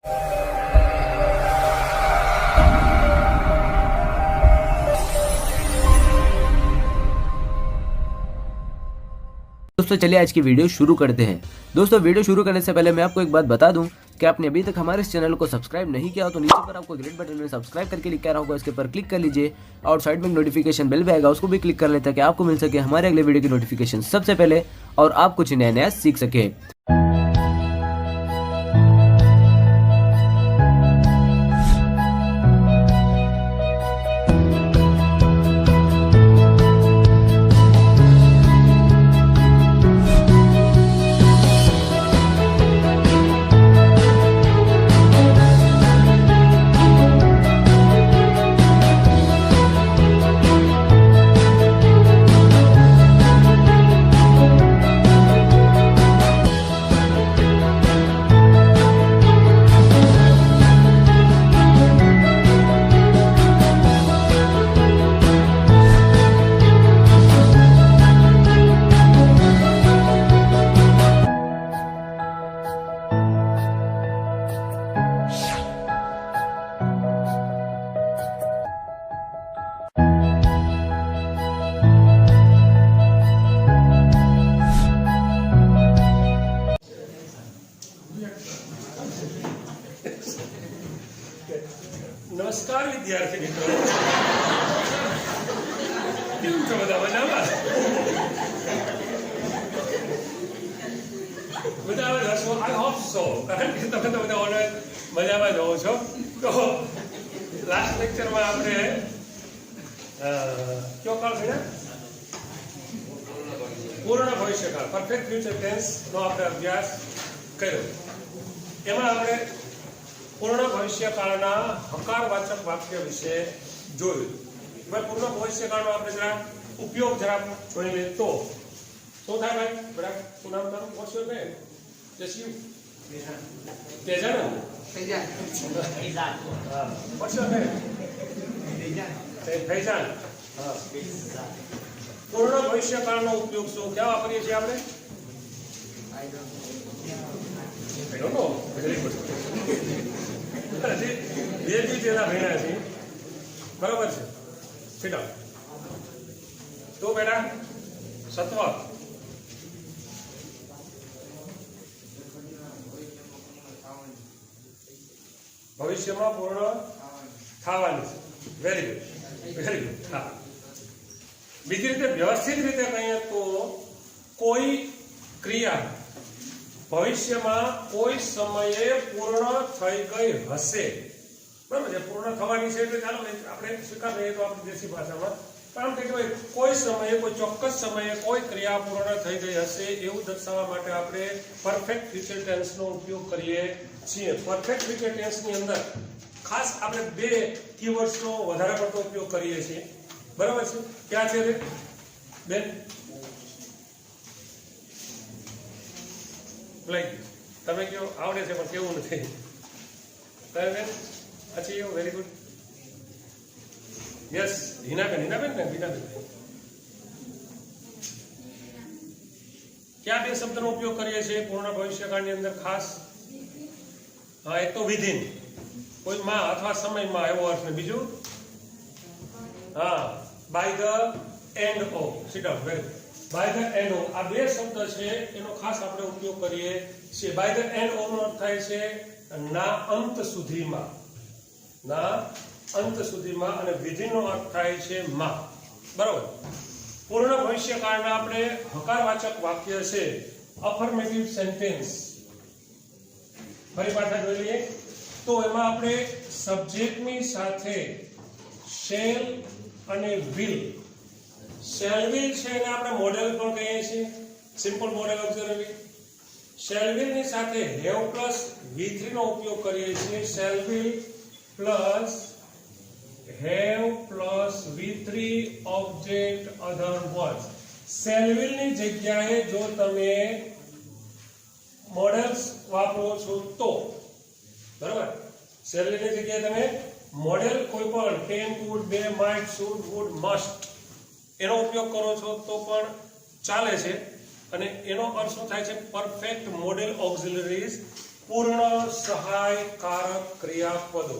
दोस्तों चलिए आज की वीडियो शुरू करते हैं। दोस्तों वीडियो शुरू करने से पहले मैं आपको एक बात बता दूं कि आपने अभी तक हमारे इस चैनल को सब्सक्राइब नहीं किया हो तो नीचे पर आपको ग्रेट बटन में सब्सक्राइब करके लिखा रहा होगा, इसके ऊपर क्लिक कर लीजिए और साइड में नोटिफिकेशन बेल भी आएगा, उसको भी क्लिक कर लें ताकि आपको मिल सके हमारे अगले वीडियो की नोटिफिकेशन सबसे पहले और आप कुछ नया नया सीख सके। नमस्कार विद्यार्थी मित्रों, કેમ છો બધા મજામાં? બધા હશો, આઈ હોપ સો, કારણ કે તમે તો બધા ઓલરેડી મજામાં જ હો છો. તો લાસ્ટ લેક્ચરમાં આપણે કયો કાળ ભણ્યા? પૂર્ણ ભવિષ્યકાળ, પરફેક્ટ ફ્યુચર ટેન્સ નો આપણે અભ્યાસ કર્યો. એમાં આપણે પૂર્ણ ભવિષ્યકાળના હકારવાચક વાક્ય વિશે જોયું. પૂર્ણ ભવિષ્યકાળનો આપણે જરા ઉપયોગ જરા જોઈ લઈએ તો શું થાય ભાઈ? બરાબર, શું નામ તારું? What's your name? Just you તેજાન. હા, વોટ્સ યોર નેમ? ફૈજાન. હા, પૂર્ણ ભવિષ્યકાળનો ઉપયોગ શું ક્યાં વાપરીએ છીએ આપણે? I don't know. Very good. બે દિવસ એના ભણ્યા છે, બરોબર છે. સીધા તો બેટા સત્વ ભવિષ્યમાં પૂર્ણ થવાની છે. Very good, very good. હા, બીજી રીતે વ્યવસ્થિત રીતે કહીએ તો કોઈ ક્રિયા ભવિષ્યમાં કોઈ સમયે પૂર્ણ થઈ ગઈ હશે, બરાબર છે. પૂર્ણ થવાની છે એટલે ચાલો આપણે સ્વીકાર લઈએ તો આપણી દેશી ભાષામાં પણ કે કોઈ સમયે, કોઈ ચોક્કસ સમયે કોઈ ક્રિયા પૂર્ણ થઈ ગઈ હશે એવું દર્શાવવા માટે આપણે પરફેક્ટ ફ્યુચર ટેન્સનો ઉપયોગ કરીએ છીએ. પરફેક્ટ ફ્યુચર ટેન્સની અંદર ખાસ આપણે બે કીવર્ડ્સનો વધારે પડતો ઉપયોગ કરીએ છીએ, બરાબર છે. ક્યાં છે રે બેન? તમે કયો આવડે છે પણ કેવું નથી. Achieve, very good. યસ, હિનાબેન. હિનાબેન ને હિનાબેન ક્યાં બે શબ્દનો ઉપયોગ કરીએ છીએ પૂર્ણ ભવિષ્યકાળની અંદર ખાસ? હા, એક તો વિધિન, કોઈ માં અથવા સમયમાં એવો અર્થ ને બીજું હા by the end of. Sit up, very good. By the end of, આ બે શબ્દ છે એનો ખાસ આપણે ઉપયોગ કરીએ છીએ. બાય ધ એન્ડ ઓફ નો અર્થ થાય છે ના અંત સુધીમાં, ના અંત સુધીમાં, અને વિધિનો અર્થ થાય છે માં, બરાબર. પૂર્ણ ભવિષ્યકાળના આપણે હકારવાચક વાક્ય છે અફર્મેટિવ સેન્ટેન્સ. ફરી પાછા જોઈ લઈએ તો એમાં આપણે સબ્જેક્ટની સાથે શેલ અને વિલ. શેલ વિલ છે એને આપણે મોડેલ પણ કહીએ છીએ, simple modal auxiliary. Shall will ની સાથે હેવ પ્લસ V3 નો ઉપયોગ કરીએ છીએ. Shall will plus have plus V3 object other words. Shall will ની જગ્યાએ જો તમે મોડેલ્સ વાપરો છો તો, બરાબર. શેલ વિલ ની જગ્યાએ તમે મોડેલ કોઈ પણ કેન, કુડ, બે, માઇટ, શુડ, વુડ, મસ્ટ એનો ઉપયોગ કરો છો તો પણ ચાલે છે. અને એનો અર્થ શું થાય છે? પરફેક્ટ મોડેલ ઓક્સિલરીઝ પૂર્ણ સહાયકારક ક્રિયાપદો.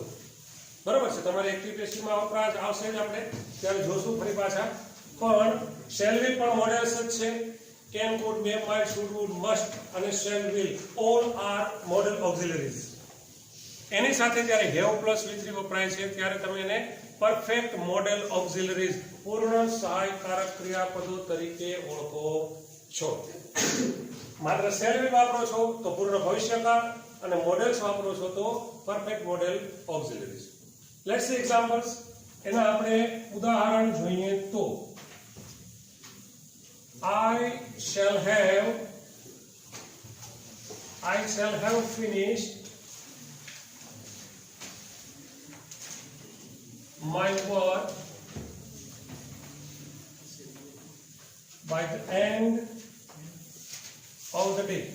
બરાબર છે, તમારે એક્ટિવ પેસિવમાં વપરાશ આવશે જ, આપણે ત્યારે જોશું ફરી પાછા. પણ શેલ વિલ પણ મોડેલ્સ જ છે. Can, could, may, might, should, would, must અને shall will all are modal auxiliaries. એની સાથે જ્યારે હેવ પ્લસ V3 વપરાય છે ત્યારે તમે એને પરફેક્ટ મોડેલ ઓક્સિલરીઝ પૂર્ણ સહાયકારક ક્રિયાપદો તરીકે ઓળખો છો. માત્ર શેલ વિલ વાપરો છો તો પૂર્ણ ભવિષ્યકાળ, અને મોડેલ્સ વાપરો છો તો perfect modal auxiliaries. Let's see examples. એના આપણે ઉદાહરણ જોઈએ તો I shall have finished my work by the end of the day.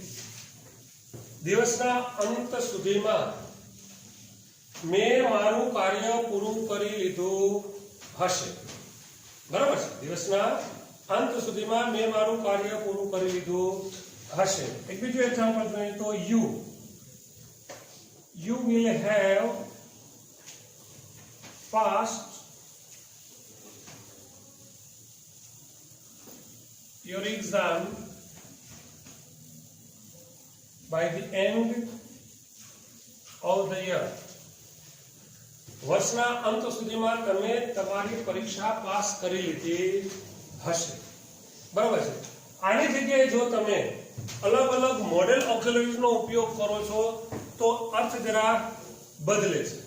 દિવસના અંત સુધીમાં મેં મારું કાર્ય પૂરું કરી લીધું હશે. બરાબર છે, દિવસના અંત સુધીમાં મેં મારું કાર્ય પૂરું કરી લીધું હશે. એક બીજું એક્ઝામ્પલ જોઈએ તો you will have passed your exam by the end of the year. વર્ષના અંત સુધીમાં તમે તમારી પરીક્ષા પાસ કરી લીધી હશે. બરાબર છે. આની જગ્યાએ જો તમે અલગ અલગ મોડેલ ઓક્સિલરીઝનો ઉપયોગ કરો છો તો અર્થ જરા બદલે છે.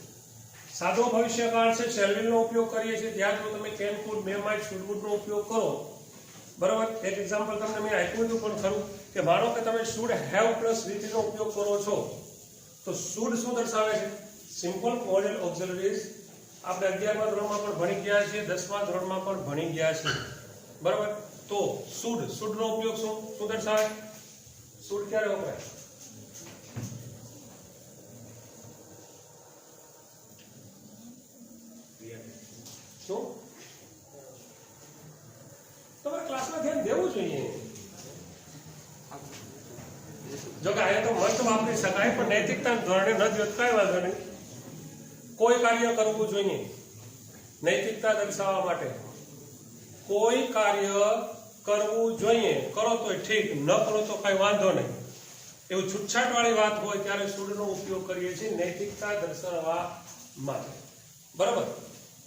સાદો ભવિષ્યકાળ છે, શેલ વિલનો ઉપયોગ કરીએ છીએ, ત્યાં જો તમે can, could, may, might, should, વુડનો ઉપયોગ કરો. બરાબર. એક એક્ઝામ્પલ તમને મેં આપ્યું હતું પણ ખરું કે માનો કે તમે શુડ હેવ પ્લસ V3 નો ઉપયોગ કરો છો તો શુડ શું દર્શાવે છે? Simple modal auxiliaries. આપણે 11મા ધોરણમાં પણ ભણી ગયા છીએ, 10મા ધોરણમાં પણ ભણી ગયા છીએ. બરાબર. તો શુડ નો ઉપયોગ શું દર્શાવે? શુડ ક્યારે વપરાય? શું તમારે ક્લાસમાં ધ્યાન દેવું જોઈએ. જો કે અહીંયા તો મત વાપરી શકાય પણ નૈતિકતા ધોરણે ન દ્યો તો કાંઈ વાંધો નહીં. કોઈ કાર્ય કરવું જોઈએ નૈતિકતા દર્શાવવા માટે. કોઈ કાર્ય કરવું જોઈએ, કરો તો ઠીક, ન કરો તો કાંઈ વાંધો નહીં. એવું છૂટછાટ વાળી વાત હોય ત્યારે શુડનો ઉપયોગ કરીએ છીએ નૈતિકતા દર્શાવવા માટે. બરાબર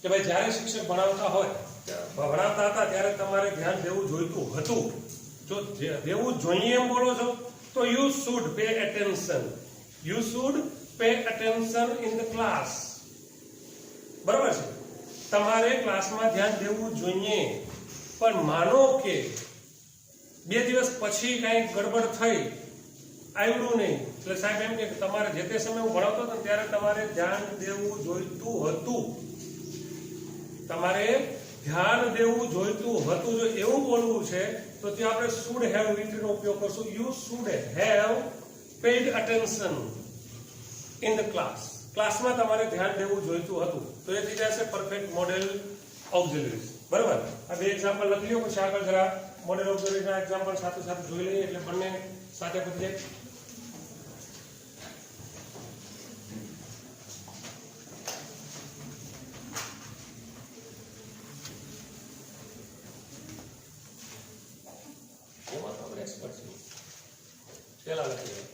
કે ભાઈ જ્યારે શિક્ષક ભણાવતા હતા ત્યારે તમારે ધ્યાન દેવું જોઈતું હતું. જો દેવું જોઈએ એમ બોલો છો તો you should pay attention. You should pay attention in the class. બરાબર છે. તમારે ક્લાસમાં ધ્યાન દેવું જોઈએ. પણ માનો કે 2 દિવસ પછી કંઈક ગડબડ થઈ, આવડું નહીં, એટલે સાહેબ એમ કે તમારે જે તે સમય હું ભણાવતો હતો ત્યારે તમારે ધ્યાન દેવું જોઈતું હતું. તમારે ધ્યાન દેવું જોઈતું હતું. જો એવું બોલવું છે તો ત્યાં આપણે શુડ હેવ V3 નો ઉપયોગ કરશું. You should have paid attention in the class. ક્લાસમાં તમારે ધ્યાન દેવું જોઈતું હતું. તો એ થઈ જશે પરફેક્ટ મોડેલ ઓક્સિલરીઝ. બરાબર. આ બે એક્ઝામ્પલ લખી લો, પછી આગળ જરા મોડેલ ઓક્સિલરીઝના એક્ઝામ્પલ સાથે સાથે જોઈ લઈએ એટલે બંને સાથે પતી જાય. એમાં તો આપણે એક્સપર્ટ છીએ. પહેલા લખીએ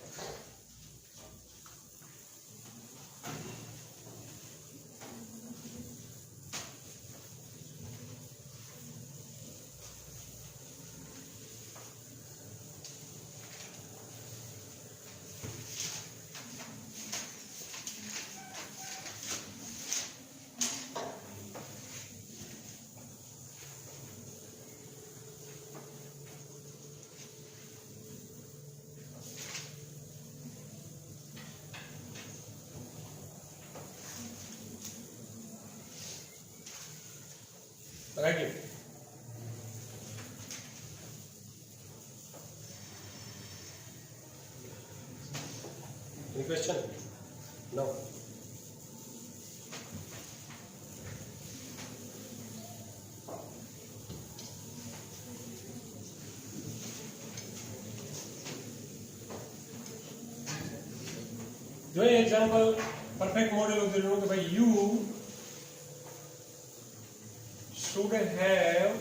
રાખીએ. Any question? No. જોઈએ એક્ઝામ્પલ પરફેક્ટ મોડેલ ઉદાહરણ કે ભાઈ you should have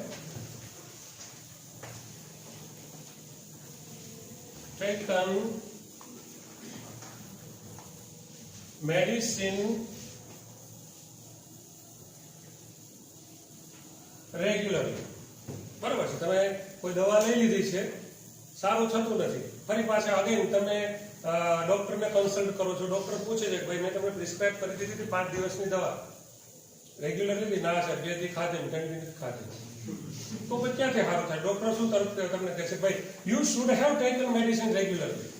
taken medicine regularly. બરાબર છે, તમે કોઈ દવા લઈ લીધી છે, સારું થતું નથી, ફરી પાછા અગેન તમે ડોક્ટરને કન્સલ્ટ કરો છો, ડોક્ટર પૂછે છે કે ભાઈ મેં તમને પ્રિસ્ક્રાઇબ કરી દીધી હતી 5 દિવસની દવા, રેગ્યુલરલી ના છે, 2 દી ખાધી, 3 દી ખાધી, તો પછી ક્યાંથી સારું થાય? ડોક્ટર શું તમને કહે છે ભાઈ you should have taken medicine regularly,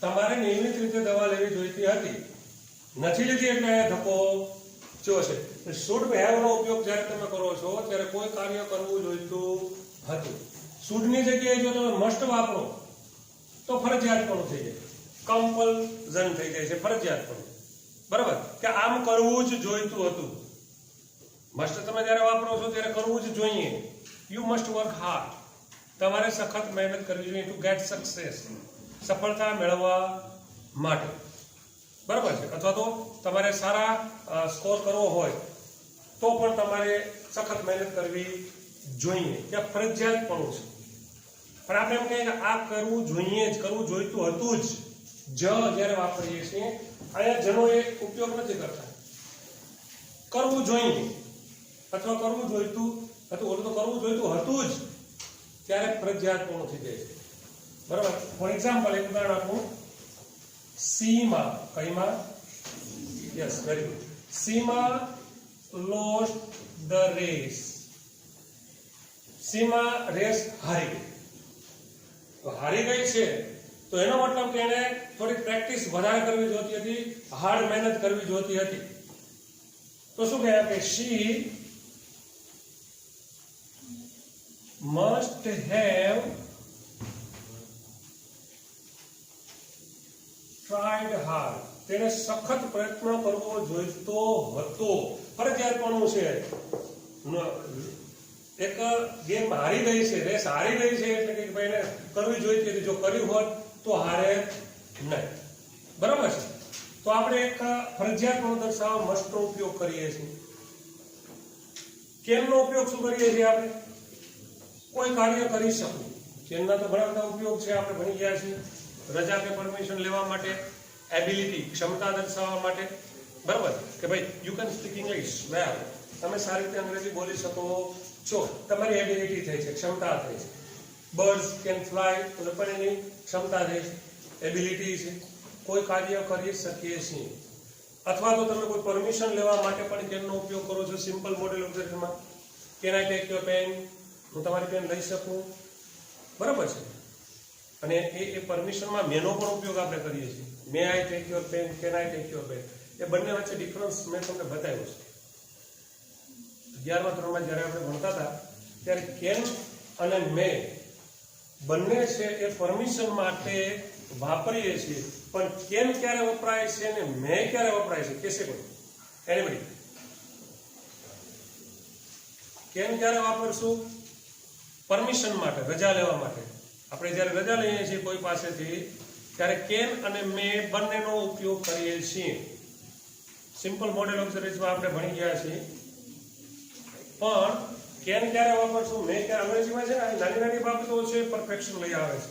તમારે નિયમિત રીતે દવા લેવી જોઈતી હતી, નથી લીધી એટલે ધક્કો જો છે. શુડ હેવ નો ઉપયોગ જ્યારે તમે કરો છો ત્યારે કોઈ કાર્ય કરવું જોઈતું હતું. શુડ ની જગ્યાએ જો તમે મસ્ટ વાપરો તો ફરજિયાતપણું થઈ જાય, કમ્પલ્ઝન થઈ જાય છે, ફરજિયાતપણું. બરાબર કે આમ કરવું જ જોઈતું હતું. મસ્ટ તમે જ્યારે વાપરો છો ત્યારે કરવું જ જોઈએ. યુ મસ્ટ વર્ક હાર્ડ, તમારે સખત મહેનત કરવી જોઈએ ટુ ગેટ સક્સેસ, સફળતા મેળવવા માટે. બરાબર છે, અથવા તો તમારે સારા સ્કોર કરવો હોય તો પણ તમારે સખત મહેનત કરવી જોઈએ, ત્યાં ફરજિયાતપણું છે. પણ આપણે એમ કહીએ કે આ કરવું જોઈએ જ, કરવું જોઈતું હતું જ જ્યારે વાપરીએ છીએ, અહીંયા જનો એ ઉપયોગ નથી કરતા. કરવું જોઈએ અથવા કરવું જોઈતું હતું, ઓલું તો કરવું જોઈતું હતું જ, ત્યારે ફરજિયાતપણું થઈ જાય છે. બરાબર. ફોર એક્ઝામ્પલ એક ઉદાહરણ આપું. સીમા, કઈમાં? Yes, very good. Seema lost the race. Seema race હારી ગઈ. તો હારી ગઈ છે તો એનો મતલબ કે એને થોડી પ્રેક્ટિસ વધારે કરવી જોઈતી હતી, હાર્ડ મહેનત કરવી જોઈતી હતી. તો શું કહે કે she must have tried hard. તેને સખત પ્રયત્ન કરવો જોઈતો હતો. ફરજિયાતપણું છે. એક ગેમ હારી ગઈ છે, રેસ હારી ગઈ છે એટલે કે ભાઈ એને કરવી જોઈતી હતી, જો કર્યું હોત તો હારે નહીં. બરાબર છે. તો આપણે એક ફરજિયાતપણું દર્શાવવા મસ્ટનો ઉપયોગ કરીએ છીએ. કેનનો ઉપયોગ શું કરીએ છીએ આપણે? કોઈ કાર્ય કરી શકવું. કેનના તો ઘણા બધા ઉપયોગ છે, આપણે ભણી ગયા છીએ. રજા કે પરમિશન લેવા માટે, એબિલિટી ક્ષમતા દર્શાવવા માટે. બરાબર કે ભાઈ યુ કેન સ્પીક ઇંગ્લિશ વેલ, તમે સારી રીતે અંગ્રેજી બોલી શકો છો, તમારી એબિલિટી થઈ છે, ક્ષમતા થઈ છે. બર્ડ્સ કેન ફ્લાય, તો પણ એની ક્ષમતા થઈ છે, એબિલિટી છે. કોઈ કાર્ય કરી શકીએ છીએ. અથવા તો તમે કોઈ પરમિશન લેવા માટે પણ કેનનો ઉપયોગ કરો છો. સિમ્પલ મોડેલ ઓબ્ઝર્વેશનમાં can I take your pen, હું તમારી પેન લઈ શકું. બરાબર છે. અને એ પરમિશનમાં મેનો પણ ઉપયોગ આપણે કરીએ છીએ. May I take your pen, can I take your pen, એ બંને વચ્ચે ડિફરન્સ મેં તમને બતાવ્યો છે. 11મા ધોરણમાં જ્યારે આપણે ભણતા હતા ત્યારે કેન અને મે બંને છે એ પરમિશન માટે વાપરીએ છીએ. પણ કેન ક્યારે વપરાય છે અને મે ક્યારે વપરાય છે? કેસે કોઈ એનીબડી? કેન ક્યારે વાપરશું? પરમિશન માટે, રજા લેવા માટે. આપણે જ્યારે રજા લઈએ છીએ કોઈ પાસેથી ત્યારે કેન અને મે બંનેનો ઉપયોગ કરીએ છીએ. સિમ્પલ મોડેલ ઓબ્ઝર્વેશનમાં આપણે ભણી ગયા છીએ. પણ કેન ક્યારે વાપરશું, મે ક્યારે? અંગ્રેજીમાં છે ને નાની નાની બાબતો છે, પરફેક્શન લઈ આવે છે.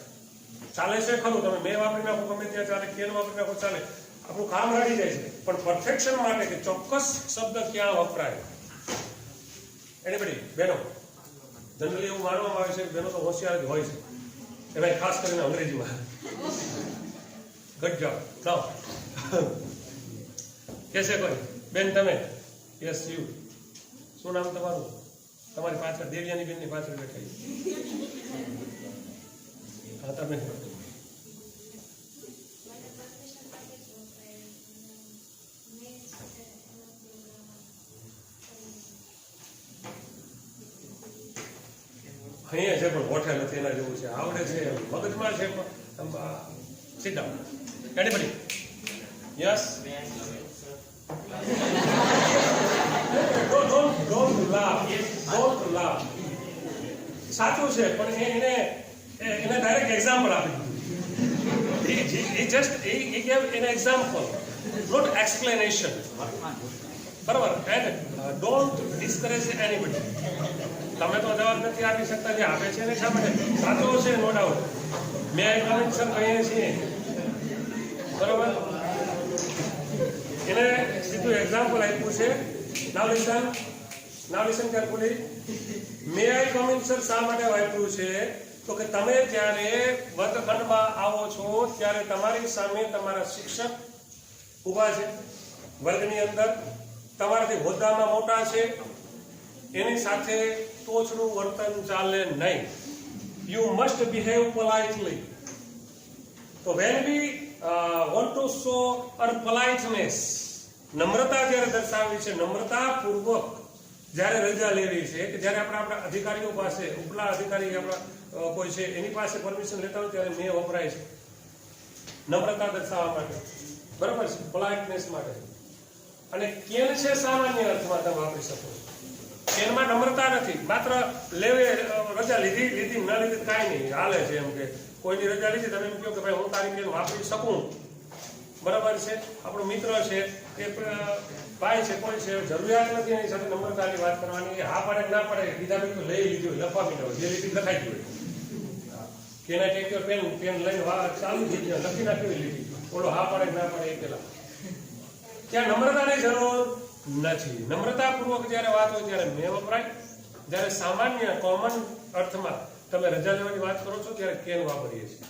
ચાલે છે ખરું, તમે મે વાપરી નાખો ગમે ત્યાં ચાલે, કેન વાપરી નાખો ચાલે, આપણું કામ રડી જાય છે. પણ પરફેક્શન માટે કે ચોક્કસ શબ્દ ક્યાં વપરાય, એનીબડી? બેનો, જનરલી એવું માનવામાં આવે છે કે બેનો તો હોશિયાર જ હોય છે, એ ભાઈ ખાસ કરીને અંગ્રેજીમાં. Good job. નાઉ કેસે કોઈ બેન? તમે? Yes you. શું નામ તમારું? તમારી પાછળ દેવ્યાની બેનની પાછળ બેઠા. હા, તમે? અહીંયા છે પણ હોઠે નથી, એના જેવું છે. આવડે છે, મગજમાં છે. Sit down. Anybody? Yes. Don't laugh. સાચું છે, પણ એને ડાયરેક્ટ એક્ઝામ્પલ આપી દીધું. He gave an example. not explanation. બરાબર. and don't discourage anybody. તમે તો જવાબ નથી આપી શકતા, જે આપે છે ને શા માટે સાચો છે, નો ડાઉટ. મેં કન્વેન્શન કહીએ છીએ બરાબર, એને સીધું એક્ઝામ્પલ આપ્યું છે. Now listen carefully. May I come in sir શા માટે વાપર્યું છે? તો કે તમે જ્યારે વર્ગખંડમાં આવો છો ત્યારે તમારી સામે તમારા શિક્ષક ઊભા છે વર્ગની અંદર, તમારાથી હોદ્દામાં મોટા છે, એની સાથે તોછડું વર્તન ચાલે નહીં. You must behave politely. તો when we want to show our politeness, નમ્રતા જ્યારે દર્શાવી છે, નમ્રતાપૂર્વક જ્યારે રજા લેવી છે, કે જ્યારે આપણા અધિકારીઓ પાસે, ઉપલા અધિકારી આપણા કોઈ છે એની પાસે પરમિશન લેતા હોય ત્યારે મેં વપરાય છે નમ્રતા દર્શાવવા માટે, બરાબર છે, પોલાઇટનેસ માટે. અને કેન છે સામાન્ય અર્થમાં તમે વાપરી શકો છો. કેનમાં નમ્રતા નથી, માત્ર લેવે રજા લીધી ન લીધી કાંઈ નહીં, હાલે છે. એમ કે કોઈની રજા લીધી, તમે એમ કહો કે ભાઈ હું તારી કેન વાપરી શકું, બરાબર છે. આપણો મિત્ર છે કે ભાઈ છે, કોઈ છે, જરૂરિયાત નથી એની સાથે નમ્રતાની વાત કરવાની. હા પડે ના પડે, બીજા તો લઈ લીધી હોય, લખવા મીઠા હોય, જે લીધી લખાઈ ગઈ હોય. કેના ટેક યોર પેન લઈને ચાલુ થઈ ગયો, લખી નાખી લીધી. બોલો હા પડે ના પડે એ પેલા. ત્યાં નમ્રતાની જરૂર નથી. નમ્રતાપૂર્વક જ્યારે વાત હોય ત્યારે મેં વપરાય. જ્યારે સામાન્ય કોમન અર્થમાં તમે રજા લેવાની વાત કરો છો ત્યારે કેન વાપરીએ છીએ,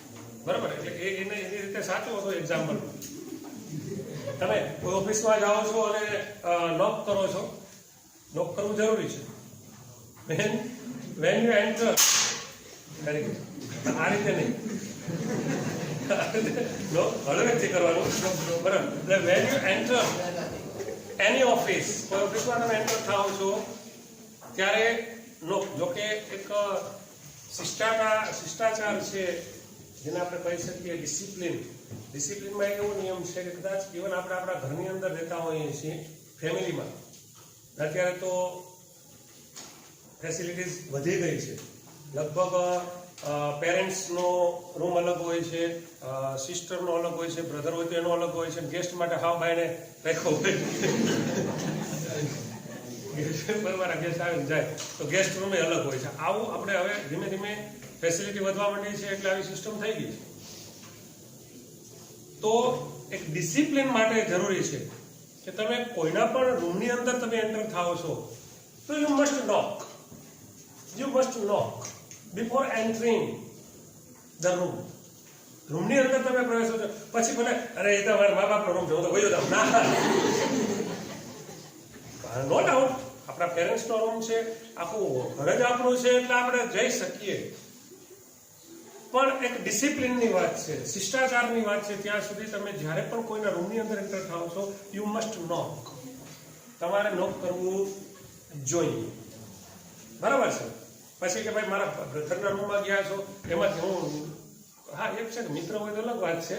બરાબર. એટલે એની રીતે સાચું હતું એક્ઝામ્પલ. તમે કોઈ ઓફિસમાં જાઓ છો અને નોક કરો છો, નોક કરવું જરૂરી છે. When you enter, very good, આ રીતે નહીં, હળવેથી કરવાનું, બરાબર. એટલે when you enter any office, કોઈ ઓફિસમાં તમે એન્ટર થાઓ છો ત્યારે નોક. જોકે એક શિષ્ટાચાર છે જેને આપણે કહી શકીએ ડિસિપ્લિન. ડિસિપ્લિનમાં એક એવો નિયમ છે કે કદાચ ઇવન આપણે આપણા ઘરની અંદર રહેતા હોઈએ છીએ, ફેમિલીમાં, અત્યારે તો ફેસિલિટીઝ વધી ગઈ છે. લગભગ પેરેન્ટ્સનો રૂમ અલગ હોય છે, સિસ્ટરનો અલગ હોય છે, બ્રધર હોય તો એનો અલગ હોય છે, ગેસ્ટ માટે હાવ બાયને રાખ્યો હોય. મારા ગેસ્ટ આવીને જાય તો ગેસ્ટ રૂમે અલગ હોય છે. આવું આપણે હવે ધીમે ધીમે ફેસિલિટી વધવા માંડી છે, એટલે આવી સિસ્ટમ થઈ ગઈ છે. તો એક ડિસિપ્લિન માટે જરૂરી છે કે તમે કોઈના પણ રૂમની અંદર તમે એન્ટર થાઓ છો તો you must knock before entering the room. રૂમની અંદર તમે પ્રવેશો છો પછી ભલે અરે એ તો મારા મા બાપનો રૂમ છે, હું તો વયો જાઉં, ના, નો ડાઉટ આપણા પેરેન્ટ્સનો રૂમ છે, આખું ઘર જ આપણું છે, એટલે આપણે જઈ શકીએ. પણ એક ડિસિપ્લિનની વાત છે, શિષ્ટાચારની વાત છે. ત્યાં સુધી તમે જ્યારે પણ કોઈના રૂમની અંદર એન્ટર થાઓ છો યુ મસ્ટ નોક. તમારે નોક કરવું જોઈએ, બરાબર છે. પછી કે ભાઈ મારા બ્રધરના રૂમમાં ગયા છો એમાંથી હું, હા એક છે કે મિત્ર હોય તો અલગ વાત છે,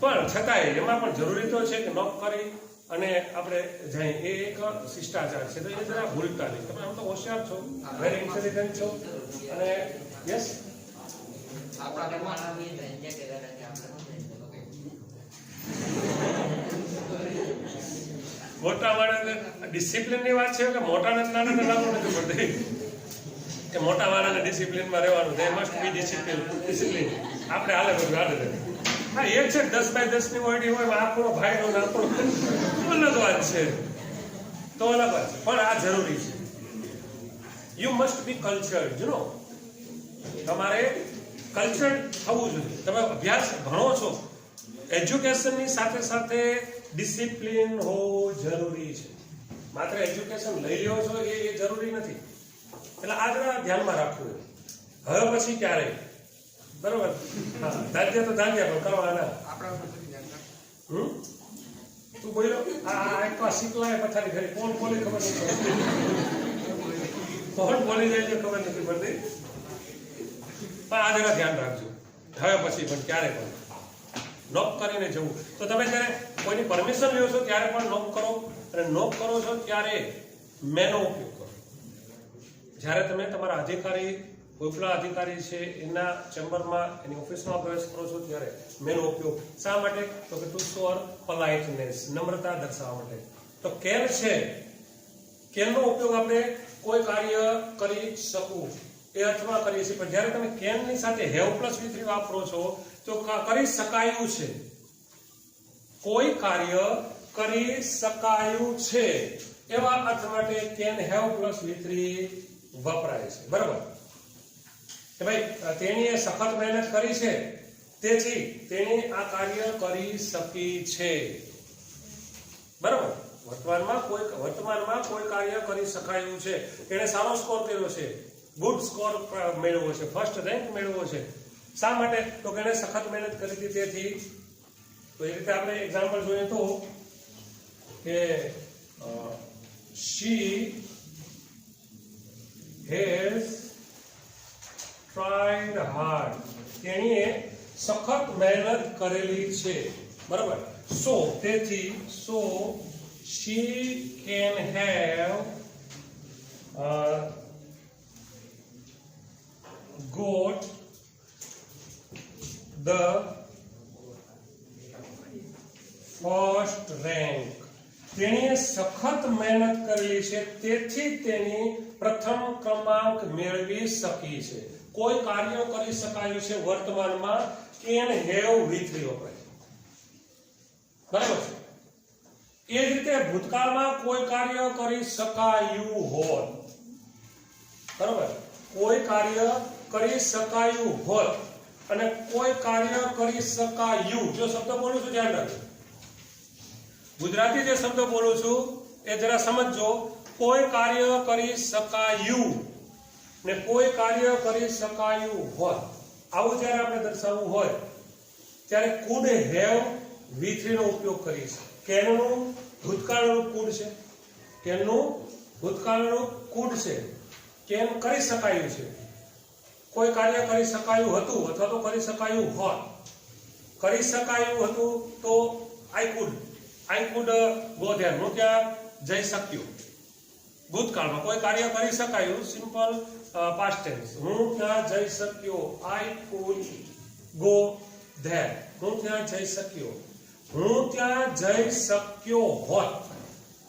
પણ છતાંય એમાં પણ જરૂરી તો છે કે નોક કરી અને આપણે જઈએ, એ એક શિષ્ટાચાર છે. તો એ જરા ભૂલતા નહીં. તમે આમ તો હોશિયાર છો, વેરી ઇન્ટેલિજન્ટ છો, અને યસ મોટા માણસને ડિસિપ્લિનની વાત છે કે મોટા નાના લાગુ નથી પડતી કે મોટા માણસને ડિસિપ્લિનમાં રહેવાનું, દે મસ્ટ બી ડિસિપ્લિન. આપણે હાલે બધું હાલે. હા એ છે 10 બાય 10 ની ઓરડી હોય, આપણો ભાઈનો આપણો અલગ વાત છે, તો અલગ વાત છે, પણ આ જરૂરી છે. You must be cultured, you know. તમારે કલ્ચર્ડ થવું જોઈએ. તમે અભ્યાસ ભણો છો, એજ્યુકેશનની સાથે સાથે ડિસિપ્લિન હોવું જરૂરી છે. માત્ર એજ્યુકેશન લઈ લ્યો છો એ જરૂરી નથી. એટલે આ જરા ધ્યાનમાં રાખવું. હવે પછી ક્યારેય, બરોબર, હા દાંડિયા તો દાંડિયા પણ કરવાના. તું બોલ્યો આ એક શીખલાય પછાડી ઘરે કોણ બોલે ખબર નથી, કોણ બોલી જાય છે ખબર નથી પડતી. પણ આ જરા ધ્યાન રાખજો. હવે પછી પણ ક્યારે પણ નોક કરીને જવું. તો તમે જ્યારે કોઈની પરમિશન લ્યો છો ત્યારે પણ નોક કરો, અને નોક કરો છો ત્યારે મેનો ઉપયોગ કરો. જ્યારે તમે તમારા અધિકારી કોઈ પેલા અધિકારી છે એના ચેમ્બરમાં એની ઓફિસમાં પ્રવેશ કરો છો ત્યારે મેનો ઉપયોગ શા માટે? તો કે ટુ શોર પોલાઇટનેસ, નમ્રતા દર્શાવવા માટે. તો કેન છે, કેનનો ઉપયોગ આપણે કોઈ કાર્ય કરી શકું એ અર્થમાં કરીએ છીએ, પણ જ્યારે તમે કેનની સાથે હેવ પ્લસ V3 વાપરો છો તો કરી શકાયું છે, કોઈ કાર્ય કરી શકાયું છે એવા અર્થ માટે કેન હેવ પ્લસ V3 વપરાય છે. બરાબર કે ભાઈ તેણીએ સખત મહેનત કરી છે તેથી તેણી આ કાર્ય કરી શકી છે. બરાબર, વર્તમાનમાં કોઈ કાર્ય કરી શકાયું છે, તેણે સારો સ્કોર કર્યો છે, ગુડ સ્કોર મેળવ્યો છે, ફર્સ્ટ રેન્ક મેળવ્યો છે. શા માટે? તો કે એણે સખત મહેનત કરી હતી તેથી. તો એ રીતે આપણે એક્ઝામ્પલ જોઈએ તો કે she has tried hard, તેણીએ સખત મહેનત કરેલી છે. બરાબર, so તેથી so she can have got the first rank, તેણીએ સખત મહેનત કરેલી છે તેથી તેની પ્રથમ ક્રમાંક મેળવી શકી છે. કોઈ કાર્ય કરી શકાયું છે વર્તમાનમાં કેન હેવ V3 વપરાય. બરાબર છે. એ જ રીતે ભૂતકાળમાં કોઈ કાર્ય કરી શકાયું હોત. બરાબર, કોઈ કાર્ય કરી શકાયું હોત અને કોઈ કાર્ય કરી શકાયું, જો શબ્દ બોલું છું ધ્યાન રાખજો, ગુજરાતી જે શબ્દ બોલું છું એ જરા સમજજો. કોઈ કાર્ય કરી શકાયું ને કોઈ કાર્ય કરી શકાયું હોત, આવું જ્યારે આપણે દર્શાવવું હોય ત્યારે કુડ હેવ V3 નો ઉપયોગ કરીએ છીએ. કેનનું ભૂતકાળનું કુડ છે, કેનનું ભૂતકાળનું કુડ છે, કેન કરી શકાયું છે, કોઈ કાર્ય કરી શકાયું હતું અથવા તો કરી શકાયું હોત. કરી શકાયું હતું તો આઈ કુડ ગો ધેર, હું ત્યાં જઈ શક્યો. ભૂતકાળમાં કોઈ કાર્ય કરી શકાયું, સિમ્પલ પાસ્ટ ટેન્સ, હું ત્યાં જઈ શક્યો, આઈ કુડ ગો ધેર, હું ત્યાં જઈ શક્યો. હું ત્યાં જઈ શક્યો હોત,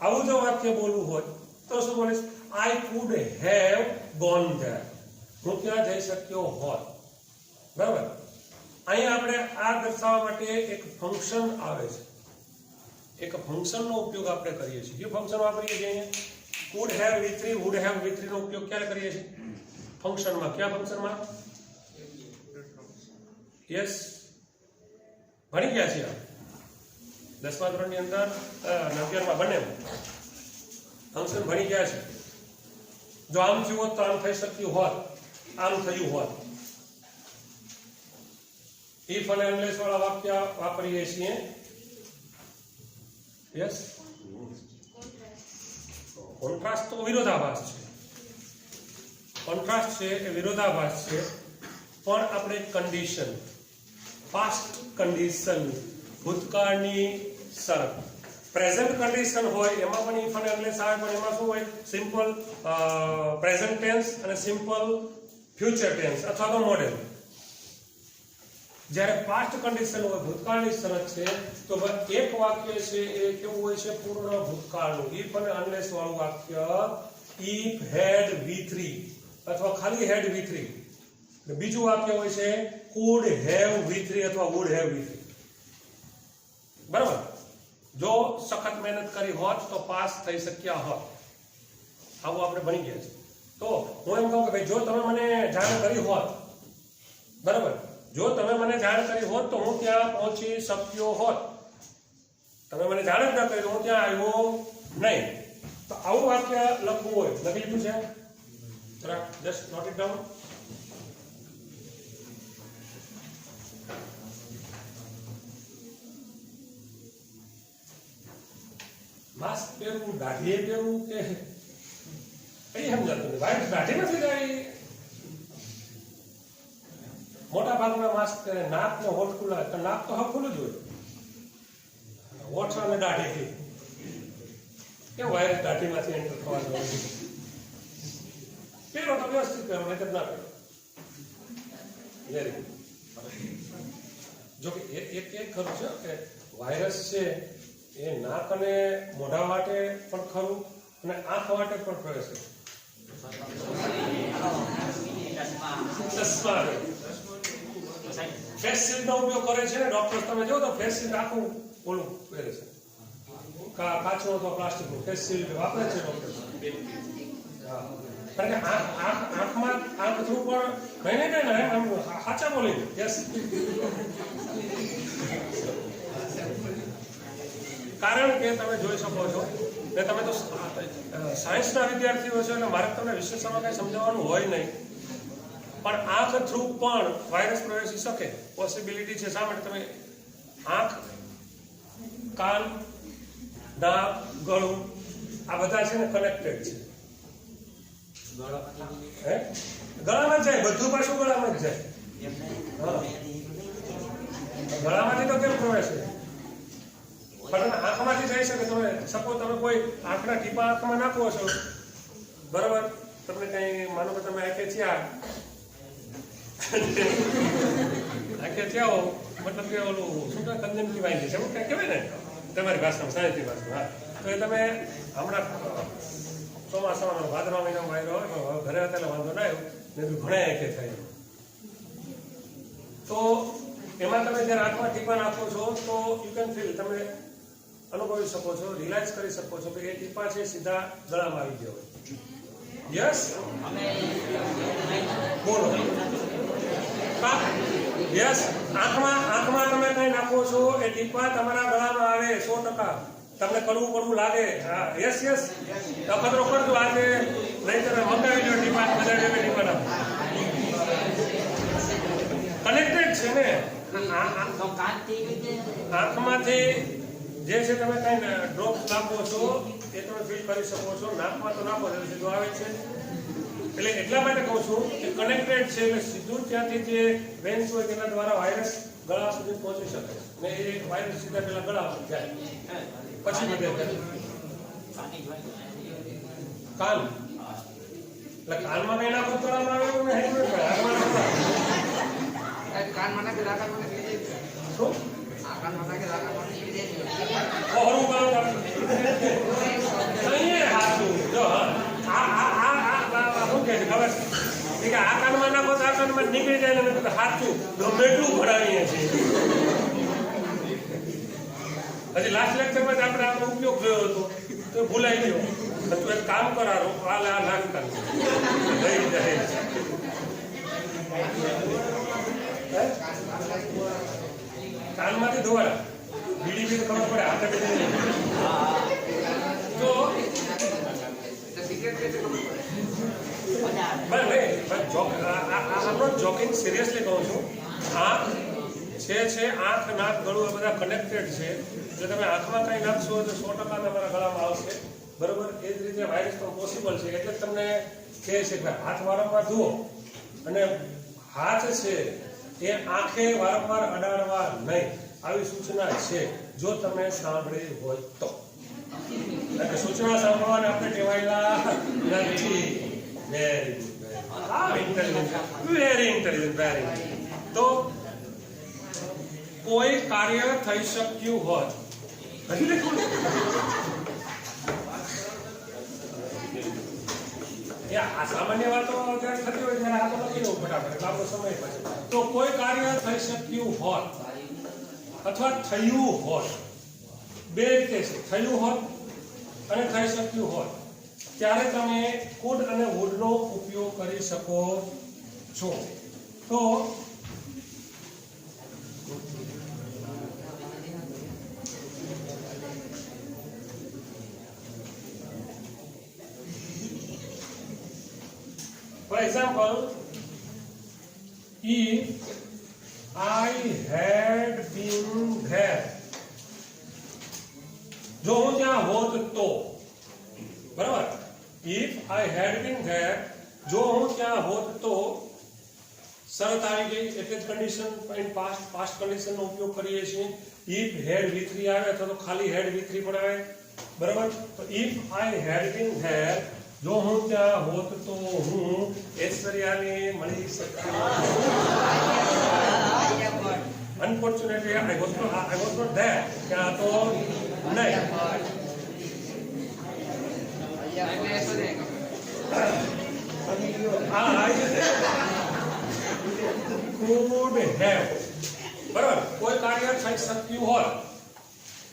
આવું જો વાક્ય બોલવું હોય તો શું બોલીશ? I could have gone there, હું ત્યાં જઈ શક્યો હોત. બરાબર, અહીંયા આપણે આ દર્શાવવા માટે એક ફંક્શન આવે છે, એક ફંક્શનનો ઉપયોગ આપણે કરીએ છીએ. જે ફંક્શન વાપરીએ છીએ અહીંયા could have V3, would have V3 નો ઉપયોગ ક્યારે કરીએ છીએ? ફંક્શનમાં. કયા ફંક્શનમાં? યસ, ભણી ગયા છીએ 10મા ધોરણની અંદર, 11મા બંને ફંક્શન ભણી ગયા છે. જો આમ થયું હોત તો આમ થઈ શક્યું હોત, આમ થયું હોત. ઇફ અને અનલેસ વાળા વાક્ય વાપરીએ છીએ. યસ, કોન્ટ્રાસ્ટ તો વિરોધાભાસ છે, કોન્ટ્રાસ્ટ છે એ વિરોધાભાસ છે, પણ આપણે કન્ડિશન, પાસ્ટ કન્ડિશન, ભૂતકાળની શરત, પ્રેઝન્ટ કન્ડિશન હોય એમાં પણ ઇફ અને અનલેસ આવે, પણ એમાં શું હોય? સિમ્પલ પ્રેઝન્ટ ટેન્સ અને સિમ્પલ ફ્યુચર ટેન્સ અથવા તો મોડેલ. જ્યારે પાસ્ટ કન્ડિશન હોય, ભૂતકાળની શરત છે, તો એક વાક્ય છે એ કેવું હોય છે? પૂર્ણ ભૂતકાળનું. ઇફ અને અનલેસ વાળું વાક્ય ઇફ હેડ V3 અથવા ખાલી હેડ V3. બીજું વાક્ય હોય છે કુડ હેવ V3 અથવા વુડ હેવ V3. બરાબર, જો સખત મહેનત કરી હોત તો પાસ થઈ શક્યા હોત, આવું આપણે ભણી ગયા છે. તો હું એમ કહું કે ભાઈ જો તમે મને જાણ કરી હોત, બરાબર, જો તમે મને જાણ કરી હોત તો હું ત્યાં પહોંચી શક્યો હોત. તમે મને જાણ જ ન કરી તો હું ત્યાં આવ્યો નહીં. તો આવું વાક્ય લખવું હોય, લખી લીધું છે? Just note it down. Mask પહેરવું, દાઢીએ પહેરવું કે કઈ સમજાતું નહીં. ભાઈ દાઢી નથી જાય, મોટા ભાગના માસ્ક પહેરે, નાક ને હોઠ ખુલ્લા, તો નાક તો હા ખુલ્લું જ હોય, હોઠ અને દાઢી કે વાયરસ દાઢીમાંથી એન્ટર થવાનું. પહેરો તો વ્યવસ્થિત પહેરો, નહીં ના પહેરો. Very good. જો કે એક ખરું છે કે વાયરસ છે એ નાક અને મોઢા વાટે પણ ખરું અને આંખ વાટે પણ પ્રવેશ કરે. ચશ્મા ફેસ શીલ્ડનો ઉપયોગ કરે છે ને ડોક્ટર. તમે જો તો ફેસ શીલ્ડ આખું ઓલું પહેરે છે, કાચો અથવા પ્લાસ્ટિકનું ફેસ શીલ્ડ વાપરે છે ડોક્ટર. હા, કારણ કે આંખમાં આંખ થ્રુ પણ નહીં આમ સાચા બોલી. યસ, કારણ કે તમે જોઈ શકો છો કે તમે તો સાયન્સના વિદ્યાર્થીઓ છો એટલે મારે તમને વિશેષમાં કંઈ સમજાવવાનું હોય નહીં, પણ આંખ થ્રુ પણ વાયરસ પ્રવેશી શકે પોસિબિલિટી છે. શા માટે? તમે આંખ, કાન, નાક, ગળું આ બધા છે ને કનેક્ટેડ છે. ગળામાં જાય, બધું પાછું ગળામાં જ જાય. ગળામાંથી તો કેમ પ્રવેશે? પણ આંખમાંથી જઈ શકે. તમે સપોઝ તમે કોઈ આંખના ટીપા આંખમાં નાખો છો, બરાબર? તમને કઈ માનો કે તમે આંખે થયા મતલબ કે ઓલું શું કહે કંજક્ટિવાઇટિસ છે, એવું કઈ કહેવાય ને તમારી ભાષામાં, સાયન્સની ભાષામાં. હા, તો એ તમે હમણાં ચોમાસામાં ભાદરવા મહિનામાં વાયરો હોય, ઘરે હતા એટલે વાંધો ના આવ્યો, ને ઘણા આંખે થાય. તો એમાં તમે જ્યારે આંખમાં ટીપા નાખો છો તો યુ કેન ફીલ, તમે અનુભવી શકો છો, રિલાઇઝ કરી શકો છો કે એ ટીપા છે સીધા ગળામાં આવી ગયા હોય. યસ, બોલો. યસ, આંખમાં તમે કઈ નાખો છો એ ટીપા તમારા ગળામાં આવે 100%. તમને કરવું પડવું લાગે. હા, યસ યસ, અખતરો કરજો આજે, નહીં તમે મંગાવી લો ટીપા, બધા ટીપા નાખો. કનેક્ટેડ છે ને આંખમાંથી જે છે તમે કઈ ડ્રોપ નાખો છો એ તમે ફીલ કરી શકો છો. નાકમાં તો નાખો એટલે સીધું આવે છે. એટલે એટલા માટે કહું છું કે કનેક્ટેડ છે, એટલે સીધું ત્યાંથી જે વેન્સ હોય તેના દ્વારા વાયરસ ગળા સુધી પહોંચી શકે ને એ વાયરસ સીધા પેલા ગળામાં જાય, પછી બધે કાન. એટલે કાનમાં કઈ નાખો ગળામાં આવે એવું નહીં. કાનમાં નાખી રાખવાનું શું? કાનમાં નાખી રાખવાનું ઓરું કામ નહીં હાથું. જો શું કહે છે ખબર છે કે આ કાનમાં નાખો તો આ કાનમાં નીકળી જાય ને હાથું ગમે એટલું ભરાવીએ છીએ. હજી લાસ્ટ લેક્ચરમાં જ આપણે આપણો ઉપયોગ થયો હતો તો ભૂલાઈ ગયો. તું એક કામ કરારો આ નાખ કર લઈ જાય. કાનમાંથી ધોવાડા બીડી બી ખબર પડે હાથે તો જોકિંગ સિરિયસલી કહું છું. આંખ છે આંખ, નાક, ગળું આ બધા કનેક્ટેડ છે. જો તમે આંખમાં કઈ નાખશો તો 100% તમારા ગળામાં આવશે, બરોબર? એ જ રીતે વાયરસ પણ પોસિબલ છે. એટલે તમને કહે છે કે હાથ વારંવાર ધુઓ અને હાથ છે એ આંખે વારંવાર અડાડવા નહીં, આવી સૂચના છે જો તમે સાંભળી હોય તો. સૂચના સાંભળવાને આપણે ટેવાયેલા નથી. Very intelligent, very. તો કોઈ કાર્ય થઈ શક્યું હોત, આ સામાન્ય વાતો ત્યારે થતી હોય ત્યારે આ તો લખી દઉં ફટાફટ, આપણો સમય પછી. તો કોઈ કાર્ય થઈ શક્યું હોત અથવા થયું હોત, બે રીતે છે, થયું હોત અને થઈ શક્યું હોત, ત્યારે તમે કુડ અને વુડનો ઉપયોગ કરી શકો છો. તો for example, if I had been there, જો હું ત્યાં હોત તો, બરાબર? if I had been there, જો હું ત્યાં હોત તો શરત આવી ગઈ એટલે જ કન્ડિશન ઇન પાસ્ટ કન્ડિશનનો ઉપયોગ કરીએ છીએ. if had v3 આવે અથવા તો ખાલી had v3 પણ આવે, બરાબર? તો if I had been there જો હું ત્યાં હોત તો હું ઐશ્વર્યાને મળી શકતો. Unfortunately I was not there. ત્યાં તો નહીં. could have. બરાબર, કોઈ કાર્ય થઈ શક્યું હોત.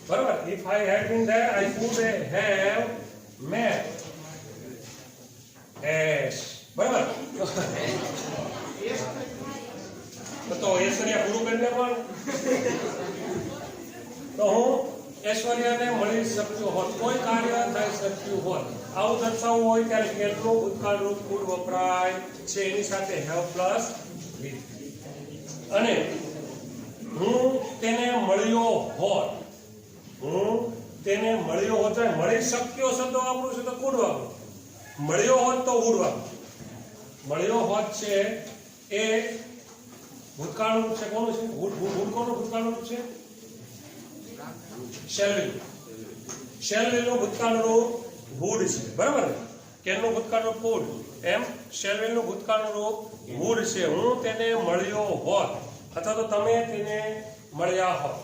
બરાબર, if I had been there I could have met Ash. બરાબર, તો ઐશ્વર્યા પૂરું કરીને પણ તો હું ઐશ્વર્યાને મળી શક્યો હોત, કોઈ કાર્ય થઈ શક્યું હોત. આવું દર્શાવવું હોય ત્યારે કેટલું ભૂતકાળ રૂપ could વપરાય છે, એની સાથે have પ્લસ with. અને હું તેને મળ્યો હોત, હું તેને મળ્યો હોત, મળી શક્યો શબ્દ વાપરું છું તો could વાપરું, મળ્યો હોત તો would વાપરું. મળ્યો હોત છે એ ભૂતકાળ રૂપ છે. કોનું છે? would કોનું ભૂતકાળ રૂપ છે? shall will. shall will નું ભૂતકાળ રૂપ would છે. બરાબર ને? કેનું ભૂતકાળ રૂપ would, એમ shall will નું ભૂતકાળ રૂપ would છે. હું તેને મળ્યો હોત અથવા તો તમે તેને મળ્યા હોત.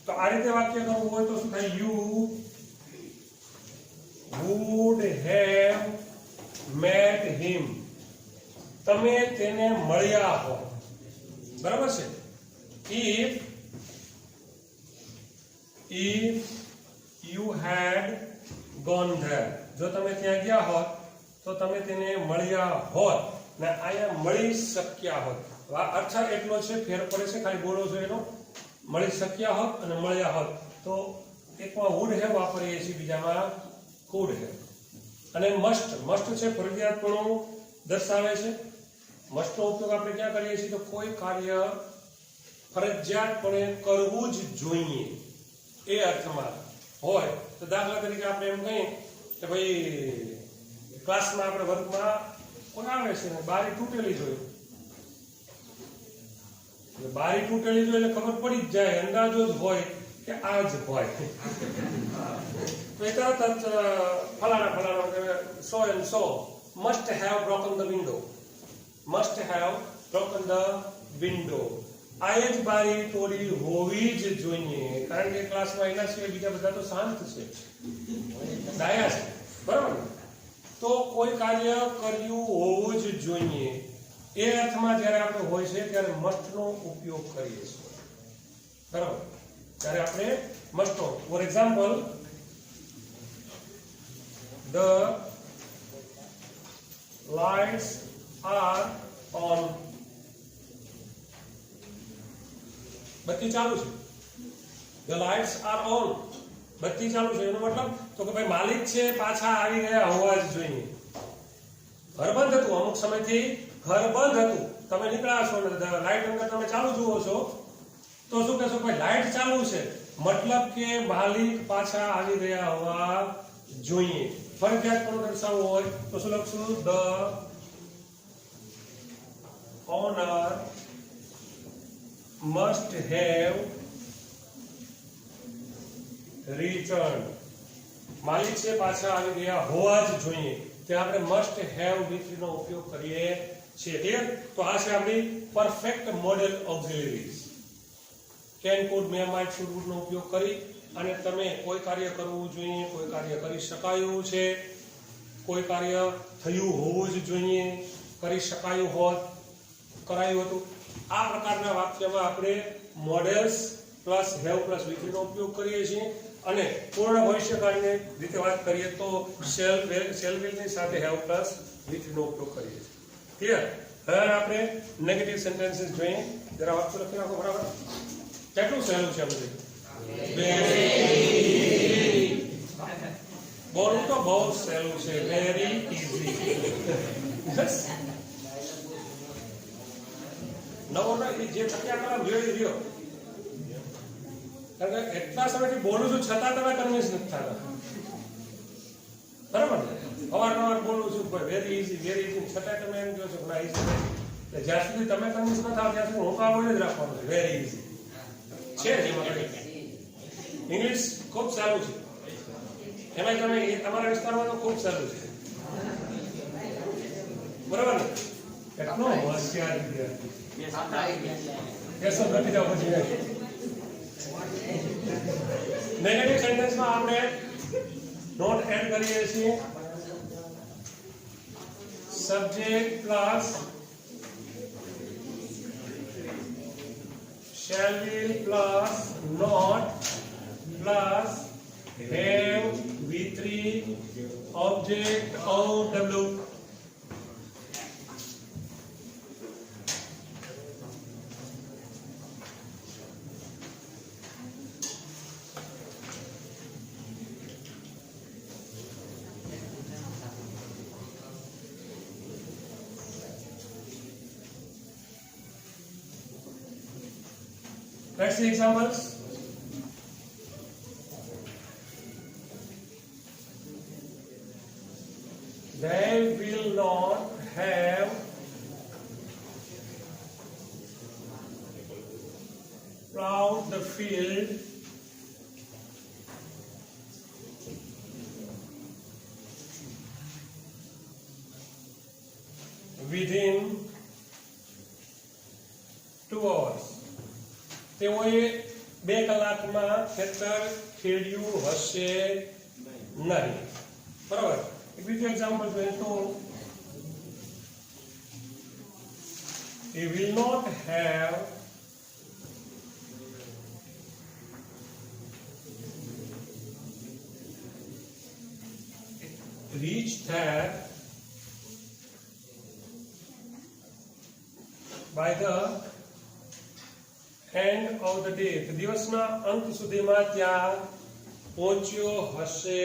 તો આ રીતે વાક્ય કરવું હોય તો શું થાય? you would have met him. તમે તેને મળ્યા હોત. બરાબર છે? if you had gone there. જો તમે ત્યાં ગયા હોત તો તમે તેને મળ્યા હોત. ને અહીંયા મળી શક્યા હોત. અર્થ એટલો છે, ફેર પડે છે, ખાલી બોલો છો એનો. મળી શક્યા હોત અને મળ્યા હોત. તો એકમાં would have વાપરીએ છીએ, બીજામાં could have. અને મસ્ટ છે, ફરજિયાતપણું દર્શાવે છે. મસ્ટનો ઉપયોગ આપણે ક્યાં કરીએ છીએ? તો કોઈ કાર્ય ફરજિયાતપણે કરવું જ જોઈએ એ અર્થમાં હોય. તો દાખલા તરીકે આપણે એમ કહીએ કે ભાઈ ક્લાસમાં આપણે વર્ગમાં કોઈ આવે છે ને બારી તૂટેલી જોયું, બારી તૂટેલી જોઈએ એટલે ખબર પડી જ જાય, અંદાજો જ હોય કે આ જ હોય. તો એ તરત જ ફલાણા so and so must have broken the window. must have broken the window. આ જ બારી તોડી હોવી જ જોઈએ, કારણ કે ક્લાસમાં એના સિવાય બીજા બધા તો શાંત છે, ડાયા છે. બરાબર? તો કોઈ કાર્ય કર્યું હોવું જ જોઈએ એ અર્થમાં જ્યારે આપણે હોય છે ત્યારે મસ્ટનો ઉપયોગ કરીએ છીએ. બરાબર? ત્યારે આપણે મસ્ટનો, for example, the lights are on. બત્તી ચાલુ છે. the lights are on. બત્તી ચાલુ છે એનો મતલબ તો કે ભાઈ માલિક છે પાછા આવી ગયા હોવા જ જોઈએ. ઘર બંધ હતું, અમુક સમયથી ઘર બંધ હતું, તમે નીકળ્યા છો ને લાઈટ અંદર તમે ચાલુ જુઓ છો તો શું કહેશો? ભાઈ લાઈટ ચાલુ છે, મતલબ કે માલિક પાછા આવી ગયા હોવા જોઈએ. ફરજિયાત પણ દર્શાવવું હોય તો શું લખશું? the owner must have returned. માલિક છે પાછા આવી ગયા હોવા જ જોઈએ. ત્યાં આપણે must have with નો ઉપયોગ કરીએ છીએ. ક્લિયર? તો આ છે આપણી perfect modal auxiliaries. can, could, may, might, should, would નો ઉપયોગ કરી અને તમે કોઈ કાર્ય કરવું જોઈએ, કોઈ કાર્ય કરી શકાયું છે, કોઈ કાર્ય થયું હોવું જ જોઈએ, કરી શકાયું હોત, કરાયું હતું, આ પ્રકારના વાક્યમાં આપણે models plus have plus with નો ઉપયોગ કરીએ છીએ. અને પૂર્ણ ભવિષ્યકાળની રીતે વાત કરીએ તો shall will ની સાથે have પ્લસ with નો ઉપયોગ કરીએ છીએ. ક્લિયર? હવે આપણે નેગેટિવ સેન્ટેન્સીસ જોઈએ. જરા વાક્ય લખી નાખો. બરાબર? કેટલું સહેલું છે આ બધું? બોલવું તો બહુ સહેલું છે. Very easy. નવો જે થક્યા કલામ જોઈ રહ્યો, કારણ કે એટલા સમયથી બોલું છું છતાં તમે કન્વિન્સ નથી થતા. બરાબર ને? અવારનવાર બોલું છું વેરી ઇઝી છતાં તમે એમ કહો છો ના ઇઝી. જ્યાં સુધી તમે કન્વિન્સ ન થાવ ત્યાં સુધી હું કામ જ રાખવાનું છે. વેરી ઇઝી છે. ઇંગ્લિશ ખૂબ સારું છે. એમાં તમે તમારા વિસ્તારમાં તો ખૂબ સારું છે. બરાબર ને? એટલો હોશિયાર વિદ્યાર્થી. કેસો નથી જાવ પછી નેગેટિવ સેન્ટેન્સમાં આપણે નોટ એડ કરીએ છીએ subject plus shall will plus not plus have V3 object OW. Let's see examples. They will not have plowed the field within 2 hours. તેઓએ 2 કલાકમાં ખેતર ખેડ્યું હશે નહીં. બરાબર. એક બીજું એક્ઝામ્પલ જોઈએ તો he will not have reached there by the end of the day. દિવસના અંત સુધીમાં ત્યાં પહોંચ્યો હશે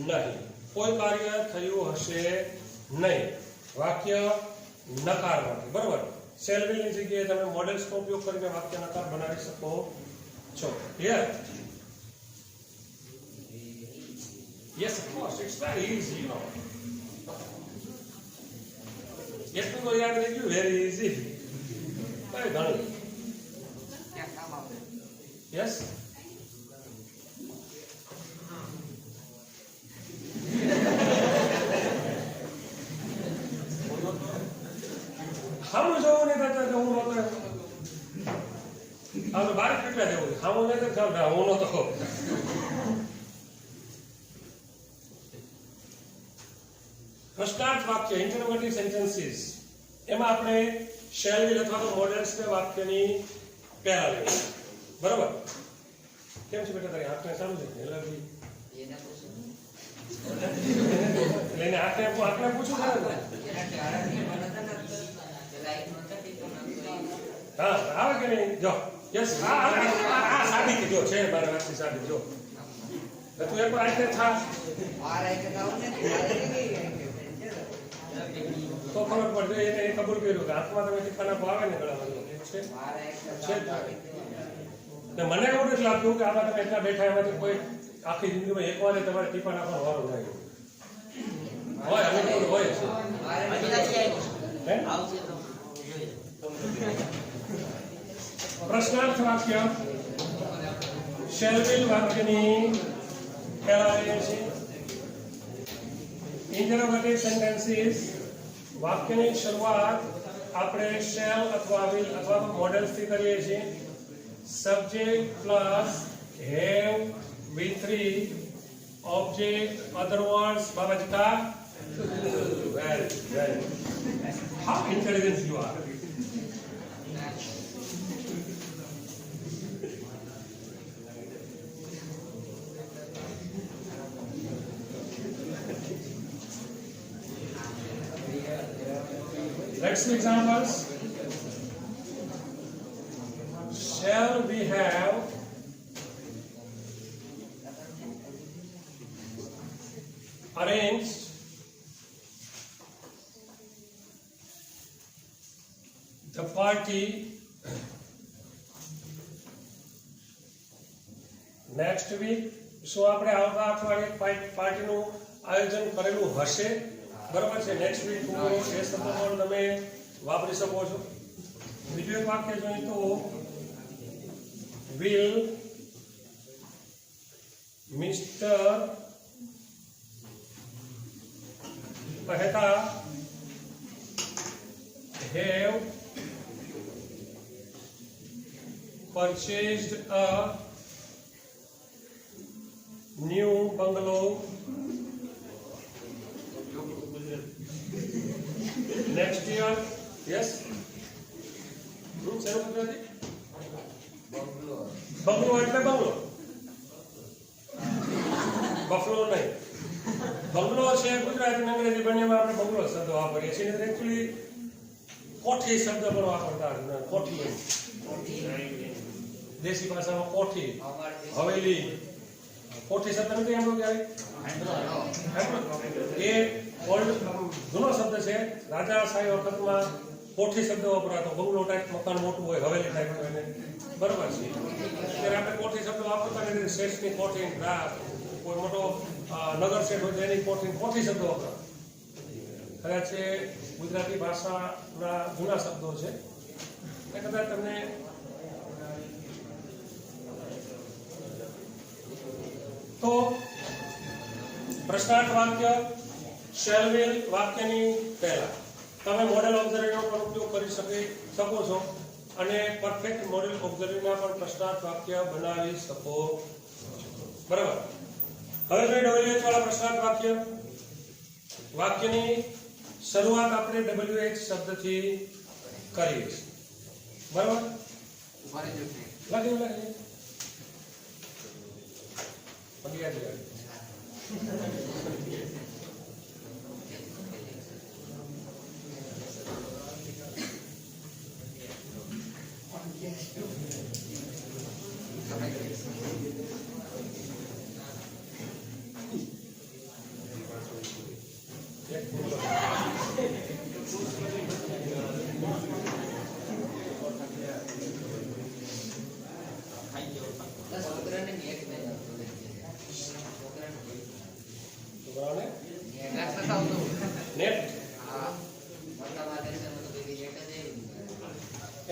નહીં. કોઈ કાર્ય થયું હશે નહીં. વાક્ય નકાર માટે. બરાબર. શેલ વિલ ની જગ્યાએ તમે મોડેલ્સનો ઉપયોગ કરીને વાક્ય નકાર બનાવી શકો છો. Clear? Yes, of course. It's very easy, you know. Yes, to યાદ રહી ગયું. Very easy. very ઘણું. Yes? હામું જવું નહીં કરતા હું નહોતો આ તો બાર કેટલા જવું હામું નહીં કરતા હું નહોતો. પ્રશ્નાર્થ વાક્ય ઇન્ટરોગેટિવ સેન્ટેન્સીસ એમાં આપણે શેલ વિલ અથવા તો મોડેલ્સ ને વાક્યની પહેલા લઈએ. બરાબર. કેમ છે બેટા તારી આંખને સારું છે એલર્જી લઈને આંખને પૂછું હા આવે કે નહીં જો યસ આ સાબિત જો છે મારા વાતની સાબિત જો તું એક આંખને થા તો ખબર પડશે એને કબૂલ કર્યું કે આંખમાં તમે ટીપા નાખો આવે ને ગળામાં છે મને એવું નથી લાગતું કે આમાં તમે એટલા બેઠા એમાંથી કોઈ આખી જિંદગીમાં એક વાર તમારે ટીપા નાખવાનો વારો નહીં હોય અમુક હોય છે. પ્રશ્નાર્થ વાક્ય શેલ વિલ વાક્યની પહેલા લઈએ છીએ. ઇન્ટરોગેટિવ સેન્ટેન્સીસ વાક્યની શરૂઆત આપણે શેલ અથવા વિલ અથવા તો મોડેલ્સ થી કરીએ છીએ. Subject plus have V3 object other words Babaji કા very how intelligent you are. Let's see examples. Shall we have arranged the party next week? શું આપણે આવતા અઠવાડિયે પાર્ટીનું આયોજન કરેલું હશે? બરાબર છે. નેક્સ્ટ વીક એ શબ્દ પણ તમે વાપરી શકો છો. બીજું એક વાક્ય જોઈએ તો will Mr. Paheta have purchased a new bungalow next year. Yes. શેનું ગુજરાતી? બંગલો એટલે બંગલો, બફલો નહીં. બંગલો છે ગુજરાતી અને અંગ્રેજી બંનેમાં આપણે બંગલો શબ્દ વાપરીએ છીએ. એકચ્યુઅલી કોઠી શબ્દ પણ વાપરતા હતા. કોઠી દેશી ભાષામાં કોઠી, હવેલી. કોઠી શબ્દ નથી એમ ક્યારે એ ઓલ્ડ જૂનો શબ્દ છે. રાજાશાહી વખતમાં કોઠી શબ્દ વપરાતો. બંગલો ટાઈપ મકાન મોટું હોય, હવેલી ટાઈપ હોય ને, બરોબર છે. ત્યારે આપણે કોઠી શબ્દ વાપરતા નથી. શેઠની કોઠી, કોઈ મોટો નગર શેઠ હોય એની કોઠી શબ્દ વપરાતો. કદાચ છે ગુજરાતી ભાષાના જૂના શબ્દો છે એ કદાચ તમને તો પ્રશ્નાર્થ વાક્ય શેલ વાક્યની પહેલા તમે મોડેલ ઓબ્ઝર્વરનો પણ ઉપયોગ કરી શકો છો અને પરફેક્ટ મોડેલ ઓબ્ઝર્વરના પણ પ્રશ્નાર્થ વાક્ય બનાવી શકો. બરાબર. હવે જોઈએ WH વાળા પ્રશ્નાર્થ વાક્ય. વાક્યની શરૂઆત આપણે WH શબ્દથી કરીએ છીએ. બરાબર. લખી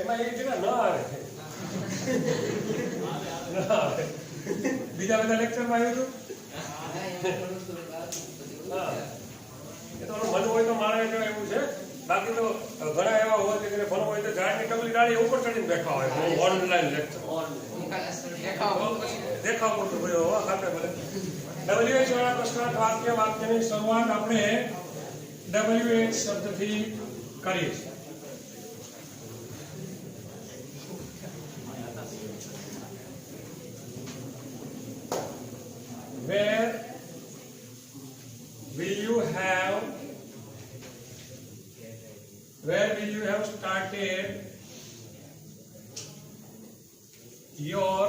એમાં એક જગ્યા ન આવે. બીજા બધા લેક્ચરમાં આવ્યું હતું. હા, એ તો મન હોય તો મારે એવું છે. બાકી તો ઘણા એવા હોય કે જેને ભણવું હોય તો ઝાડની ટકલી ડાળી ઉપર ચડીને બેઠા હોય. ઓનલાઈન લેક્ચર દેખાવ પડતો ભાઈ ખાતે ભલે. WH વાળા પ્રશ્નાર્થ વાક્યની શરૂઆત આપણે WH શબ્દથી કરીએ છીએ. Where will you have started your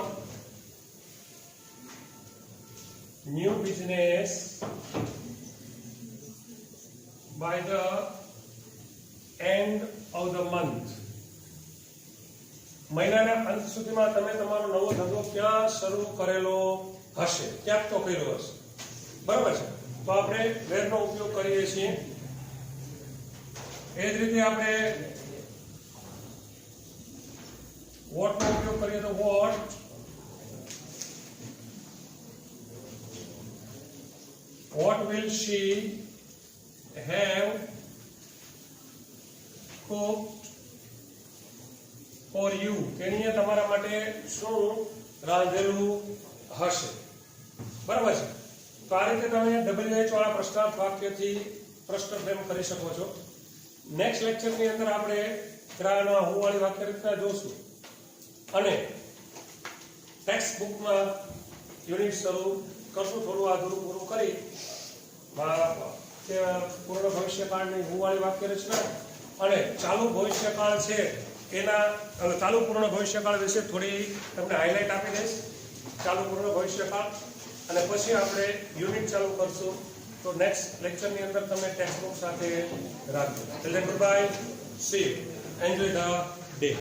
new business by the end of the month? મહિનાના અંત સુધીમાં તમે તમારો નવો ધંધો ક્યાં શરૂ કરેલો હશે? ક્યાંક તો કર્યો હશે. બરાબર છે. તો આપણે વેર નો ઉપયોગ કરીએ છીએ. એ જ રીતે આપણે વોટ નો ઉપયોગ કરીએ તો vote will she have cooked for you? તેણીએ તમારા માટે શું રાંધેલું હશે? બરાબર છે. તો આ રીતે તમે WH વાળા પ્રશ્નાર્થ વાક્યથી પ્રશ્ન ફ્રેમ કરી શકો છો. નેક્સ્ટ લેક્ચરની અંદર આપણે ગ્રાહના હું વાળી વાક્ય રચના જોશું અને ટેક્સ્ટ બુકમાં યુનિટ શરૂ કરશું. થોડું અધૂરું પૂરું કરી પૂર્ણ ભવિષ્યકાળની હું વાળી વાક્ય રચના અને ચાલુ ભવિષ્યકાળ છે એના ચાલુ પૂર્ણ ભવિષ્યકાળ વિશે થોડી તમને હાઇલાઇટ આપી દઈશ. ચાલુ પૂર્ણ ભવિષ્યકાળ અને પછી આપણે યુનિટ ચાલુ કરશું. તો નેક્સ્ટ લેક્ચરની અંદર તમે ટેક્સ્ટ બુક સાથે રાખજો. Till then, goodbye. See you. Enjoy the